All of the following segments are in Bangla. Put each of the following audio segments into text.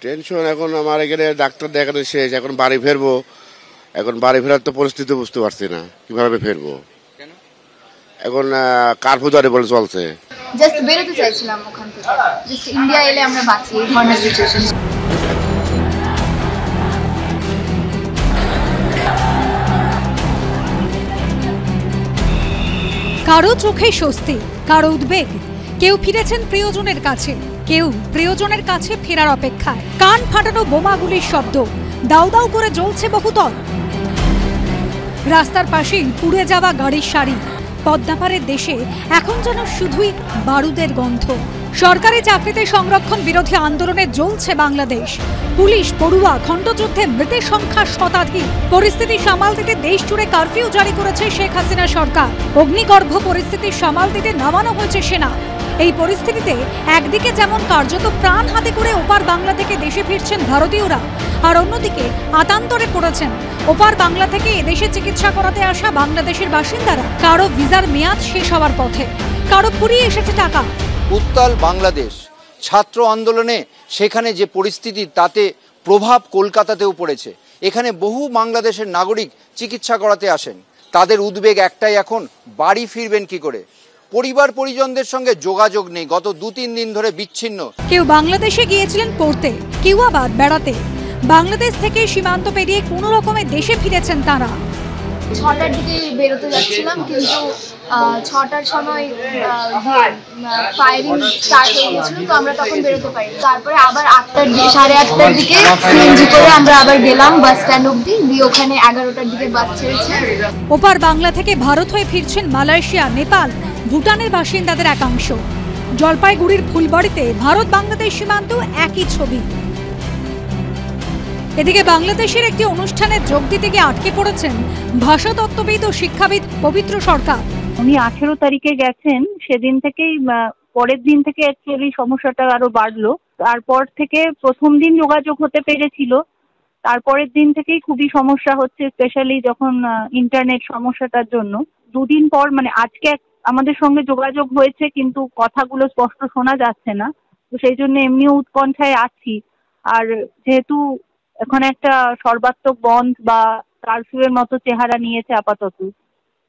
টেনশন এখন আমার এখানে ডাক্তার দেখানো শেষ, এখন বাড়ি ফিরবো। এখন বাড়ি ফেরার তো পরিস্থিতি বুঝতে পারছি না কিভাবে ফিরবো। এখন কার্ফু ধরে বলে চলছে। জাস্ট বেরোতে চাইছিলাম ওখান থেকে, জাস্ট ইন্ডিয়া এলে আমরা বাঁচি এই ধরনের সিচুয়েশন। কারো চোখে স্বস্তি, কারো উদ্বেগ। কেউ ফিরেছেন প্রিয়জনের কাছে, কেউ প্রিয়জনের কাছে ফেরার অপেক্ষায়। কান ফাটানো বোমাগুলির শব্দ, দাউ দাউ করে জ্বলছে বহুতল। রাস্তার পাশেই পুড়ে যাওয়া গাড়ির সারি। পদ্মাপাড়ের দেশে এখন যেন শুধুই বারুদের গন্ধ। সরকারি চাকরিতে সংরক্ষণ বিরোধী আন্দোলনে জ্বলছে বাংলাদেশ। পুলিশ, পড়ুয়া, খণ্ডযুদ্ধে মৃতের সংখ্যা শতাধিক। পরিস্থিতি সামাল দিতে দেশ জুড়ে কারফিউ জারি করেছে শেখ হাসিনা সরকার। অগ্নিগর্ভ পরিস্থিতি সামাল দিতে নামানো হয়েছে সেনা। এই পরিস্থিতিতে একদিকে যেমন কার্যত প্রাণ হাতে করে ওপার বাংলা থেকে দেশে ফিরছেন ভারতীয়রা, আর অন্যদিকে আতান্তরে পড়েছেন ওপার বাংলা থেকে এদেশে চিকিৎসা করাতে আসা বাংলাদেশের বাসিন্দারা। কারো ভিসার মেয়াদ শেষ হওয়ার পথে, কারো ফুরিয়ে এসেছে টাকা। উত্তাল বাংলাদেশ ছাত্র আন্দোলনে সেখানে যে পরিস্থিতি, তাতে প্রভাব কলকাতাতেও পড়েছে। এখানে বহু বাংলাদেশের নাগরিক চিকিৎসা করাতে আসেন। তাদের উদ্বেগ একটাই, এখন বাড়ি ফিরবেন কি করে। পরিবার পরিজনদের সঙ্গে যোগাযোগ নেই, গত 2-3 দিন ধরে বিচ্ছিন্ন। কেউ বাংলাদেশে গিয়েছিলেন পড়তে, কেউ আবার বেড়াতে। বাংলাদেশ থেকে সীমান্ত পেরিয়ে কোনো রকমে দেশে ফিরেছেন তারা। 6টার দিকে বেরোতে যাচ্ছিলাম, কিন্তু 6টার সময় ফায়ারিং স্টার্ট হয়ে গেছিল, তো আমরা তখন বেরোতে পারি। তারপরে আবার 8:30 দিকে সিএনজি করে আমরা আবার গেলাম বাস স্ট্যান্ড অব্দি, দিয়ে ওখানে 11টার দিকে বাস ছেড়েছে। ওপার বাংলা থেকে ভারত হয়ে ফিরছেন মালয়েশিয়া, নেপাল, ভুটানের বাসিন্দাদের একাংশ। জলপাইগুড়ির ফুলবাড়িতে ভারত বাংলাদেশ সীমান্ত একই ছবি। এদিকে বাংলাদেশের একটি অনুষ্ঠানে যোগ দিতে গিয়ে আটকে পড়েছেন ভাষাতত্ত্ববিদ ও শিক্ষাবিদ পবিত্র সরকার। উনি 18 তারিখে গেছেন, সেদিন থেকেই পরের দিন থেকে অ্যাকচুয়ালি সমস্যাটা আরো বাড়লো। তারপর থেকে প্রথম দিন যোগাযোগ হতে পেরেছিল, তারপরের দিন থেকেই খুবই সমস্যা হচ্ছে, স্পেশালি যখন ইন্টারনেট সমস্যাটার জন্য। 2 দিন পর আজকে আমাদের সঙ্গে যোগাযোগ হয়েছে, কিন্তু কথাগুলো স্পষ্ট শোনা যাচ্ছে না। তো সেই জন্য এমনিও উৎকণ্ঠায় আছি। আর যেহেতু এখন একটা সর্বাত্মক বন্ধ বা কারফিউয়ের মতো চেহারা নিয়েছে আপাতত,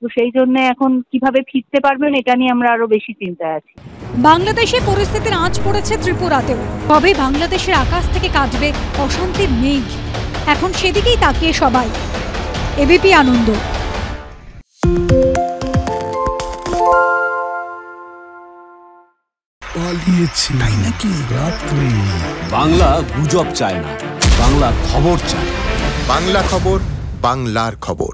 তো সেই জন্য এখন কিভাবে ফিরতে পারবেন এটা নিয়ে আমরা আরো বেশি চিন্তায় আছি। বাংলাদেশে পরিস্থিতির আঁচ পড়েছে ত্রিপুরাতেও। তবে বাংলাদেশের আকাশ থেকে কাটবে অশান্তির মেঘ। এখন সেদিকেই তাকিয়ে সবাই। এবিপি আনন্দ। তাই নাকি? রাত্রে বাংলা গুজব চায় না, বাংলা খবর চায়। বাংলা খবর, বাংলার খবর।